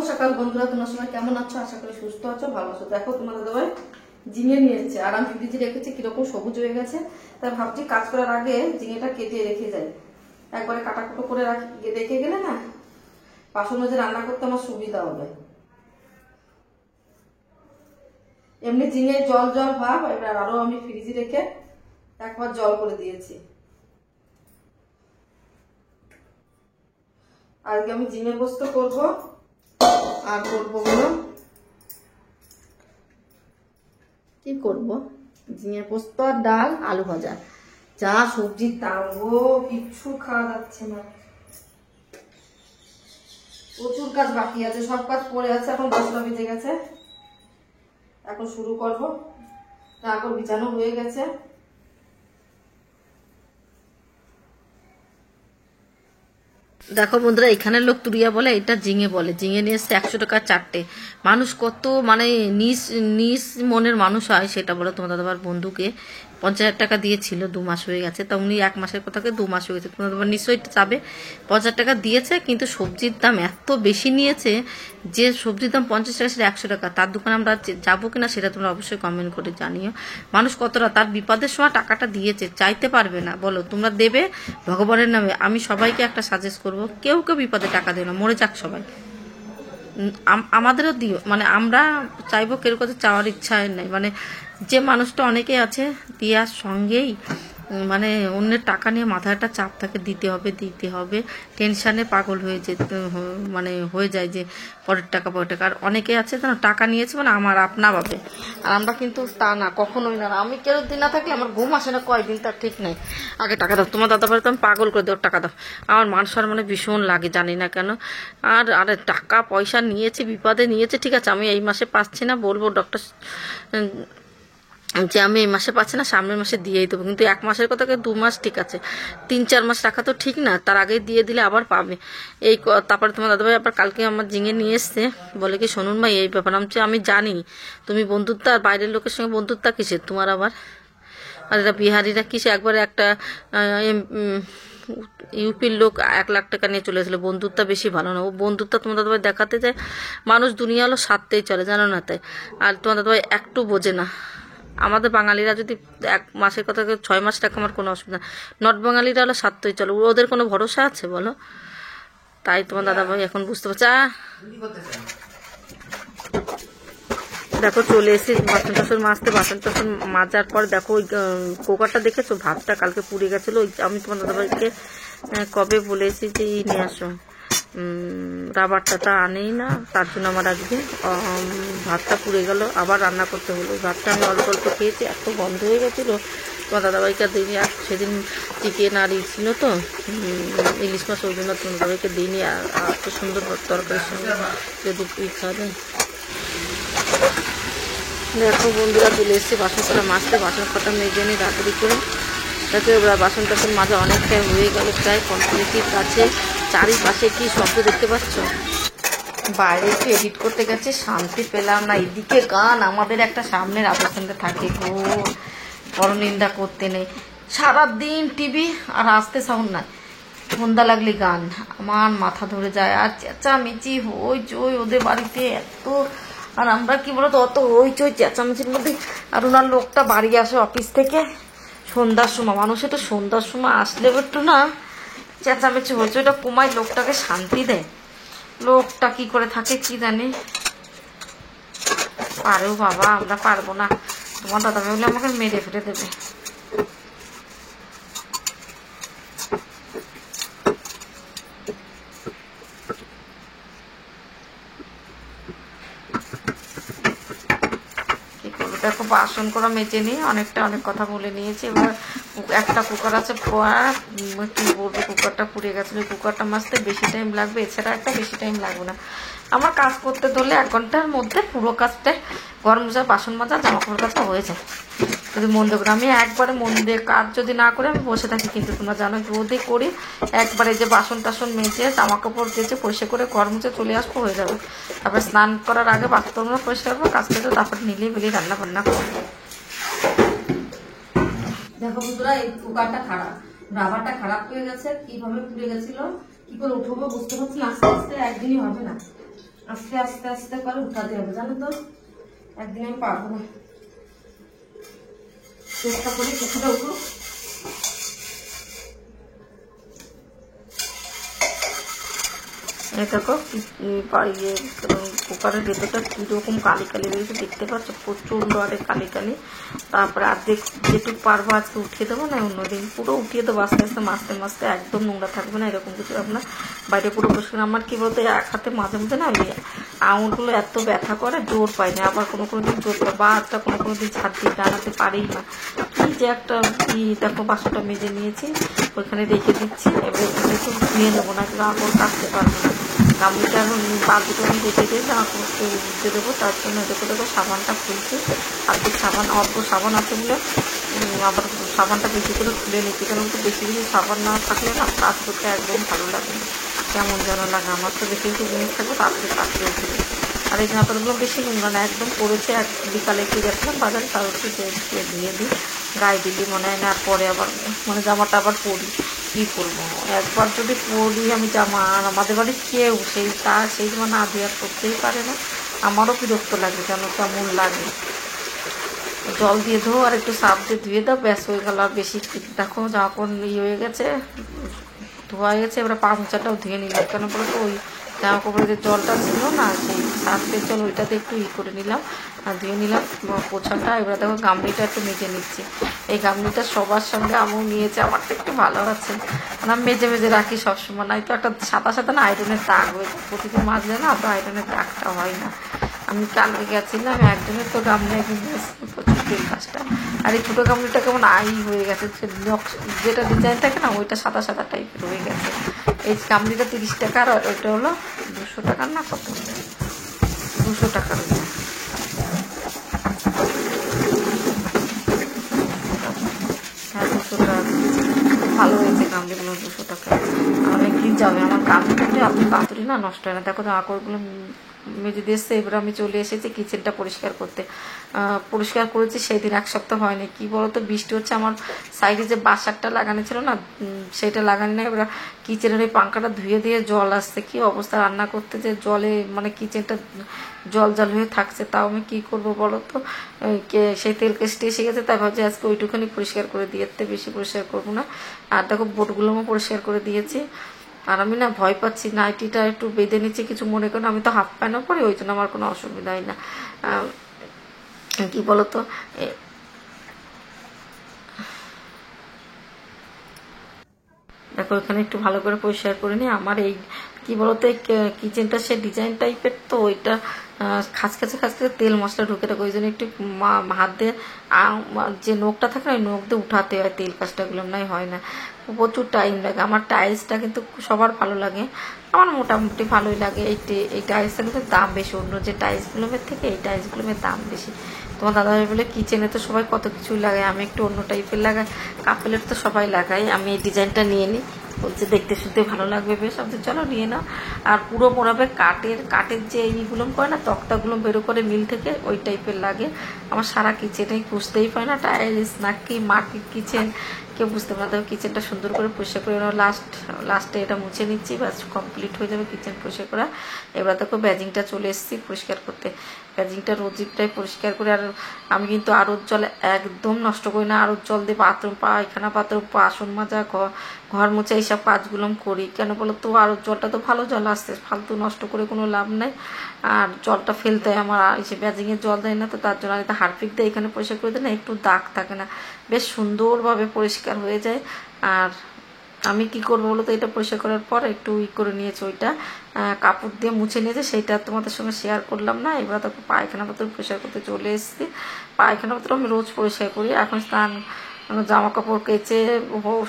সকাল বন্ধুরা, তোমরা সবাই কেমন আছো? আশা করি সুস্থ আছো, ভালো আছো। দেখো তোমাদের দাদাভাই ঝিঙে নিয়ে এসেছে, আর আমি ফ্রিজে রেখেছি, কিরকম সবুজ হয়ে গেছে। তাই ভাবছি কাজ করার আগে ঝিঙেটা কেটে রেখে যাই। একবারে কাটাকুটো করে রেখে গেলে না বাসন মাঝে রান্না করতে আমার সুবিধা হবে। এমনি ঝিঙে জল জল ভাব, এবার আরো আমি ফ্রিজে রেখে একবার জল করে দিয়েছি। আজকে আমি ঝিঙে পোস্ত করবো, আর করবো হলো কি করবো, ঝিঙে পোস্ত আর ডাল, আলু ভাজা। যা সবজির দাম গো, কিচ্ছু খাওয়া যাচ্ছে না। প্রচুর কাজ বাকি আছে, সব কাজ পড়ে আছে। এখন 10টা বেজে গেছে, এখন শুরু করবো। কাপড় বিছানো হয়ে গেছে। দেখো বন্ধুরা, এখানের লোক তুরিয়া বলে, এটা ঝিঙে বলে। ঝিঙে নিয়ে এসছে 100 টাকা 4টে। মানুষ কত মানে নিজ মনের মানুষ হয় সেটা বলো। তোমার দাদাবার বন্ধুকে 50,000 টাকা দিয়েছিল, 2 মাস হয়ে গেছে। তা উনি 1 মাসের কথাকে 2 মাস হয়ে গেছে। তোমার দাদাবার নিশ্চয়ই চাবে 50,000 টাকা দিয়েছে, কিন্তু সবজির দাম এত বেশি নিয়েছে যে সবজির দাম 50 টাকা সেটা 100 টাকা। তার দোকানে আমরা যাবো কিনা সেটা তোমরা অবশ্যই কমেন্ট করে জানিও। মানুষ কতটা তার বিপদের সময় টাকাটা দিয়েছে, চাইতে পারবে না বলো? তোমরা দেবে ভগবানের নামে। আমি সবাইকে একটা সাজেস্ট করবো, কেউ কেউ বিপদে টাকা দেয় না, মরে যাক সবাই। আমাদেরও দিও, মানে আমরা চাইবো, কেউ কাছে চাওয়ার ইচ্ছা নেই। মানে যে মানুষটা অনেকে আছে দেওয়ার সঙ্গেই মানে অন্যের টাকা নিয়ে মাথায় একটা চাপ থাকে, দিতে হবে, টেনশানে পাগল হয়ে যেতে মানে হয়ে যায় যে পরের টাকা। আর অনেকে আছে যেন টাকা নিয়েছে মানে আমার আপনা ভাবে, আর আমরা কিন্তু তা না, কখনোই না। আমি কেউ দিন না থাকলে আমার ঘুম আসে না কয়দিন, তার ঠিক নেই। আগে টাকা দাও, তোমার দাদা বাড়িতে আমি পাগল করে দেবো, টাকা দাও। আমার মান সম্মানে ভীষণ লাগে, জানি না কেন। আর আরে টাকা পয়সা নিয়েছে, বিপদে নিয়েছে, ঠিক আছে। আমি এই মাসে পাচ্ছি না, বলবো ডক্টর যে আমি এই মাসে পাচ্ছি না, সামনের মাসে দিয়েই দেবো। কিন্তু 1 মাসের কথাকে 2 মাস ঠিক আছে, 3-4 মাস রাখা তো ঠিক না। তার আগে দিয়ে দিলে আবার পাবে। তারপরে তোমার দাদাভাই আবার কালকে আমার ঝিঙে নিয়ে এসছে, বলে কি শুনুন ভাই এই ব্যাপার। আমি জানি তুমি বন্ধুত্ব, আর বাইরের লোকের সঙ্গে বন্ধুত্ব কিসের তোমার আবার। আর এরা বিহারিরা কিসে, একবারে একটা ইউপির লোক 1 লাখ টাকা নিয়ে চলে এসেছিলো। বন্ধুত্ব বেশি ভালো না, ও বন্ধুত্ব তোমার দাদাভাই দেখাতে যায়। মানুষ দুনিয়া হলো স্বার্থেই চলে, জানো না? তাই আর তোমার দাদাভাই একটু বোঝে না। আমাদের বাঙালিরা যদি 1 মাসের কথা 6 মাস টাকা আমার কোনো অসুবিধা। নর্থ বাঙালিরা হলো স্বার্থই চলে, ওদের কোনো ভরসা আছে বলো? তাই তোমার দাদাভাই এখন বুঝতে পারছে। দেখো চলে এসে বাসন টাসন মাজতে, বাসন টাসন মাজার পর দেখো ওই কুকারটা দেখেছো, ভাতটা কালকে পুড়ে গেছিলো। আমি তোমার দাদাভাইকে কবে বলেছি যে নিয়ে আসো রাবারটা, তা আনেই না। তার জন্য আমার আজকে ভাতটা পুড়ে গেল, আবার রান্না করতে হলো। ভাতটা আমি অল্প অল্প খেয়েছি, এত বন্ধ হয়ে গেছিলো। তোমার দাদাভাইকে দিইনি, আর সেদিন চিকেন আর ছিল তো ইলিশ মাছ, ওই জন্য তোমার দাদাভাইকে দিইনি। আর এত সুন্দর তরকারির সঙ্গে যদি খাওয়া যায়। দেখো বন্ধুরা চলে এসছে বাসন কটা মাজতে, বাসন কটা মেজে নিই তাড়াতাড়ি করে। দেখো এবার বাসন টাসন মাজা অনেকটাই হয়ে গেল, প্রায় কমপ্লিটের কাছে। চারিপাশে কি শব্দ দেখতে পাচ্ছ? বাইরে একটু এডিট করতে গেছে, শান্তি পেলাম না। এদিকে গান, আমাদের একটা সামনের আলোচনাতে থাকে গো, পরনিন্দা করতে নেই। সারাদিন টিভি আর আসতে সাউন্ড না, সন্ধ্যা লাগলে গান, আমার মাথা ধরে যায়। আর চেঁচামেচি হইচই ওদের বাড়িতে এত। আর আমরা কি বলতো, অত হইচই চেঁচামেচির মধ্যে। আর ওনার লোকটা বাড়ি আসে অফিস থেকে সন্ধ্যার সময়। মানুষে তো সন্ধ্যার সময় আসলে একটু না চেঁচামেচি হয়েছে, ওটা কমায়, লোকটাকে শান্তি দেয়। লোকটা কি করে থাকে কি জানি। পারেও বাবা, আমরা পারবো না। তোমার দাদা ভাই হলে আমাকে মেরে ফেলে দেবে। দেখো বাসন করা মেজে নিয়ে অনেক কথা বলে নিয়েছি। এবার একটা কুকার আছে, কি বলবো, কুকারটা পুড়ে গেছিলো। কুকারটা মাজতে বেশি টাইম লাগবে, এছাড়া একটা বেশি টাইম লাগবে না। আমার কাজ করতে ধরলে 1 ঘন্টার মধ্যে পুরো কাজটাই, ঘর মোছা, বাসন মাজা, জামা কাপড় কাচা হয়ে যায় যদি মন দিয়ে। আমি একবারে মন দিয়ে কাজ যদি না করে আমি বসে থাকি, কিন্তু তোমরা জানো রোদে করি। একবারে যে বাসন টাসন মেজে, জামা কাপড় কেচে পরিষ্কার করে ঘর মুছে চলে আসবো, হয়ে যাবে। তারপরে স্নান করার আগে বাথরুমটা পরিষ্কার করবো, কাজ করতে, তারপরে নিলেই বেরিয়ে রান্না বান্না করবো। দেখো বন্ধুরা, এই কুকারটা খারাপ, রাবারটা খারাপ হয়ে গেছে। কিভাবে পুড়ে গেছিল, কি করে উঠবো বুঝতে পারছি না। আস্তে আস্তে একদিনই হবে না। আস্তে আস্তে আস্তে করে উঠাতে হবে, জানো তো, একদিন আমি পারবো না। চেষ্টা করি কিছুটা উঠুক। দেখো ইয়ে কুকারের ভেতরটা কীরকম কালি কালি বেরিয়েছে দেখতে পাচ্ছ, প্রচণ্ড আরে কালি কালি। তারপরে অর্ধেক যেটুকু পারবো আজকে উঠিয়ে দেবো, না অন্যদিন পুরো উঠিয়ে দেবো আস্তে আস্তে, মাছতে মাছতে একদম নোংরা থাকবে না, এরকম কিছু আপনার বাইরে পুরো পরিষ্কার। আমার কী বলতো এক হাতে মাঝে মধ্যে না আঙুলগুলো এত ব্যথা করে, জোর পাই না, আবার কোনো কোনো দিন জোর পাই, বা হাতটা কোনো কোনো দিন ছাদ দিয়ে দাঁড়াতে পারি না। কি যে একটা কি দেখো, বাসনটা মেজে নিয়েছি, ওইখানে রেখে দিচ্ছি। এবার একটু ধুয়ে নেবো, না এগুলো আঙুল কাটতে পারবো না। গামলিটা এখন বালতিটা আমি রেখে দিয়ে জামা কাপড়কে উঠতে দেবো, তার জন্য দেখো দেখো সাবানটা খুলছি। অর্ধেক সাবান, অল্প সাবান আছে বলে আবার সাবানটা বেশি করে খুলে নিচ্ছি, কারণ তো বেশি বেশি সাবান না থাকলে না কাজ করতে একদম ভালো লাগে না, কেমন যেন লাগে। আমার তো বেশি বেশি জিনিস থাকবে তাড়াতাড়ি কাজকে উঠে। আর এই জামাকাপড়গুলো বেশি নোংরা না, একদম পড়েছে। এক বিকালে একটু গেছিলাম বাজারে, তার হচ্ছে ধুয়ে দিই, গায়ে দিলি মনে হয় না, আর পরে আবার মানে জামাটা আবার পরি, কী করবো। একবার যদি পরি আমি জামা, আর আমাদের বাড়ির কেউ সেই জামা না দিয়ে আর করতেই পারে না, আমারও বিরক্ত লাগে, যেন কেমন লাগে। জল দিয়ে ধো আর একটু সার্ফ দিয়ে ধুয়ে দাও, ব্যাস হয়ে গেল। আর বেশি দেখো জামা কাপড় ইয়ে হয়ে গেছে, ধোয়া হয়ে গেছে। এবার পা মোচাটাও ধুয়ে নিলাম, কেন বলো তো ওই জামা কাপড়ের যে জলটা ছিল না, সেই সার্ফের জল, ওইটাতে একটু করে নিলাম আর ধুয়ে নিলাম পোছাটা। এবার দেখো গামলিটা একটু মেজে নিচ্ছি। এই গামলিটা সবার সঙ্গে আমও নিয়েছে, আমার তো একটু ভালো আছে, মানে আমি মেজে মেজে রাখি সবসময়, নাই তো একটা সাদা সাদা না আয়রনের দাগ হয়ে যায়, প্রতিদিন মাজলে না তো আয়রনের দাগটা হয় না। আমি কালকে গেছিলাম, একজনের তো গামলায় কিন্তু প্রচুর তেল কাজটা, আর এই ছোটো গামলিটা কেমন হয়ে গেছে, যেটা ডিজাইন থাকে না ওইটা সাদা সাদা টাইপের হয়ে গেছে। এই গামলিটা 30 টাকা, আর ওইটা হলো 200 টাকার, না কত, 200 টাকার। হ্যাঁ 200 টাকা, ভালো হয়েছে গামলিগুলো, 200 টাকা। অনেকদিন যাবে আমার গামলিটা, আপনি পাতুরি না নষ্ট হয় না। দেখো জামা কাপড়গুলো মেজে দিয়েছে। এবার আমি চলে এসেছি কিচেনটা পরিষ্কার করতে। পরিষ্কার করেছি সেই দিন, 1 সপ্তাহ হয়নি। কি বলতো, বৃষ্টি হচ্ছে, আমার সাইডে যে বাসারটা লাগানো ছিল না, সেটা লাগানি না। এবার কিচেনের ওই পাঙ্খাটা ধুয়ে দিয়ে জল আসছে, কি অবস্থা, রান্না করতে যে জলে মানে কিচেনটা জল জল হয়ে থাকছে। তাও আমি কী করবো বলো তো, সেই তেল কেসটি এসে গেছে, তাই ভাবছি আজকে ওইটুখানি পরিষ্কার করে দিয়ে, বেশি পরিষ্কার করবো না। আর দেখো বোটগুলোও পরিষ্কার করে দিয়েছি। আর আমি না ভয় পাচ্ছি, নাইটিটা একটু বেঁধে নিচ্ছি, কিছু মনে করেন, আমি তো হাফ প্যান্টও পরি, ওই জন্য আমার কোনো অসুবিধা হয় না। কি বলতো, দেখো এখানে একটু ভালো করে পরিষ্কার করে নিই। আমার এই কি বলতো, এই কিচেনটা সে ডিজাইন টাইপের, তো ওইটা খাঁচকাছে খাঁচকাছে তেল মশলা ঢুকে থাকে, ওই জন্য একটু হাত দিয়ে যে নখটা থাকে না, ওই নখ দিয়ে উঠাতে হয় তেল কাজটাগুলো, নাই হয় না, প্রচুর টাইম লাগে। আমার টাইলসটা কিন্তু সবার ভালো লাগে, আমার মোটামুটি ভালোই লাগে। এই টাইলসটা কিন্তু দাম বেশি, অন্য যে টাইলসগুলোর থেকে এই টাইলসগুলোর দাম বেশি। তোমার দাদাভাই বলে কিচেনে তো সবাই কত কিছুই লাগায়, আমি একটু অন্য টাইপের লাগাই, কাপেলের তো সবাই লাগাই, আমি এই ডিজাইনটা নিয়ে নিই, বলছে দেখতে শুনতে ভালো লাগবে বেশ, আমি চলো নিয়ে নাও। আর পুরো মোড়াবে কাঠের যে এইগুলো করে না, তক্তাগুলো বেরো করে মিল থেকে, ওই টাইপের লাগে। আমার সারা কিচেনে বুঝতেই পারে না টাইলস নাকি মাটির কিচেন, কেউ বুঝতে পারে না। কিচেনটা সুন্দর করে পরিষ্কার করে লাস্টে এটা মুছে নিচ্ছি, ব্যাস কমপ্লিট হয়ে যাবে কিচেন পরিষ্কার করা। এবার দেখো ব্যাজিংটা চলে এসেছি পরিষ্কার করতে, ব্যাজিংটা রোজটাই পরিষ্কার করে। আর আমি কিন্তু আরোর জল একদম নষ্ট করি না, আরোর জল দিয়ে বাথরুম, পায়খানা, বাথরুম, বাসন মাজা, ঘর মোছা, এইসব কাজগুলো করি। কেন বলো তো, আরোর জলটা তো ভালো জল আসছে, ফালতু নষ্ট করে কোনো লাভ নাই, আর জলটা ফেলতে হয় আমার, এসে ব্যাজিংয়ের জল দেয় না, তো তার জন্য এটা হারপিক দিয়ে এখানে পরিষ্কার করে দিই না, একটু দাগ থাকে না, বেশ সুন্দরভাবে পরিষ্কার হয়ে যায়। আর আমি কি করবো বলো তো, এটা পরিষ্কার করার পর একটু করে নিয়েছি, ওইটা কাপড় দিয়ে মুছে নিয়েছে, সেইটা তোমাদের সঙ্গে শেয়ার করলাম না। এবার তারপর পায়খানা পত্র পরিষ্কার করতে চলে এসেছি। পায়খানা পত্র আমি রোজ পরিষ্কার করি, এখন স্নান, জামা কাপড় কেচে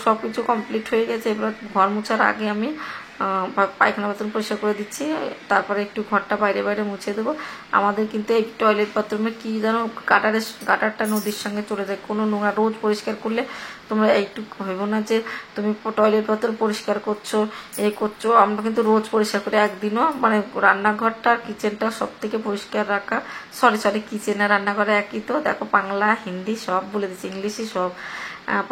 সব কিছু কমপ্লিট হয়ে গেছে। এবার ঘর মোছার আগে আমি পায়খানা বাথরুম পরিষ্কার করে দিচ্ছি, তারপরে একটু ঘরটা বাইরে বাইরে মুছে দেবো। আমাদের কিন্তু এই টয়লেট বাথরুমে কি জানো, গাটারটা নদীর সঙ্গে চলে যায়, কোনো নোংরা রোজ পরিষ্কার করলে তোমরা একটু ভেবো না যে তুমি টয়লেট বাথরুম পরিষ্কার করছো, করছো। আমরা কিন্তু রোজ পরিষ্কার করি, একদিনও মানে রান্নাঘরটা কিচেনটা সব থেকে পরিষ্কার রাখা, সরি কিচেন আর রান্নাঘরে একই তো। দেখো বাংলা হিন্দি সব বলে দিচ্ছি, ইংলিশই সব।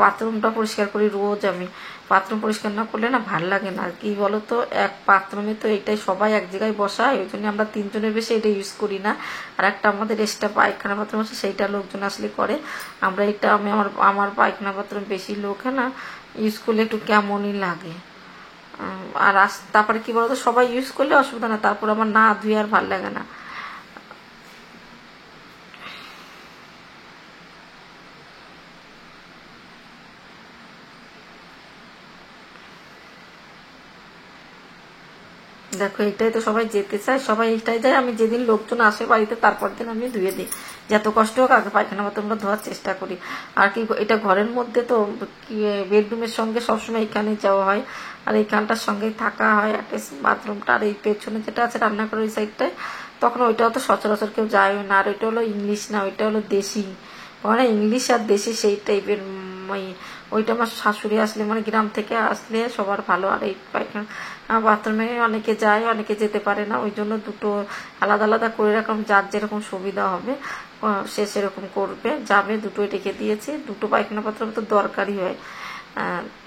বাথরুমটা পরিষ্কার করি রোজ আমি। বাথরুম পরিষ্কার না করলে না ভাল লাগে না। কি বলো তো, এক বাথরুমে তো এটাই সবাই এক জায়গায় বসায়, ওই জন্য আমরা 3 জনের বেশি এটা ইউজ করি না। আর একটা আমাদের এক্সট্রা পায়খানা বাথরুম আছে, সেইটা লোকজন আসলে করে। আমরা এটা আমি আমার পায়খানা বাথরুম বেশি লোক না ইউজ করলে একটু কেমনই লাগে। আর তারপরে কি বলতো, সবাই ইউজ করলে অসুবিধা না, তারপর আমার না ধুয়ে আর ভাল লাগে না। দেখো এটাই তো সবাই যেতে চায়, সবাই এইটাই যায়। আমি যেদিন লোকজন আসে বাড়িতে তারপর দিন আমি ধুয়ে দিই, যত কষ্ট হোক আগে পায়খানা বাথরুমটা ধোয়ার চেষ্টা করি। আর কি এটা ঘরের মধ্যে তো, বেডরুমের সঙ্গে সবসময় এখানে যাওয়া হয়, আর এইখানটার সঙ্গেই থাকা হয় অ্যাটাচ বাথরুমটা। আর এই পেছনে যেটা আছে রান্নাঘরের ওই সাইডটায়, তখন ওইটাও তো সচরাচর কেউ যায় না। আর ওইটা হলো ইংলিশ না, ওইটা হলো দেশি, মানে ইংলিশ আর দেশি সেই টাইপের। ওইটা আমার শাশুড়ি আসলে, মানে গ্রাম থেকে আসলে সবার ভালো। আর এই পায়খানা বাথরুমে অনেকে যায়, অনেকে যেতে পারে না, ওই জন্য দুটো আলাদা আলাদা করে রাখলাম, যার যেরকম সুবিধা হবে সে সেরকম করবে, যাবে। দুটোই রেখে দিয়েছি, দুটো পায়খানা বাথরুম তো দরকারই হয়।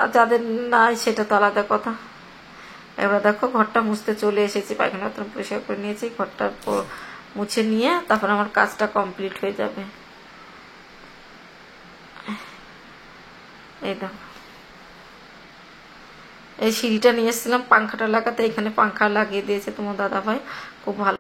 আর যাদের নাই সেটা তো আলাদা কথা। এবার দেখো ঘরটা মুছতে চলে এসেছি, পায়খানা বাথরুম পরিষ্কার করে নিয়েছি, ঘরটা মুছে নিয়ে তারপর আমার কাজটা কমপ্লিট হয়ে যাবে। এই দেখো এই সিঁড়িটা নিয়ে এসেছিলাম পাংখাটা লাগাতে, এখানে পাংখা লাগিয়ে দিয়েছে তোমার দাদা ভাই, খুব ভালো।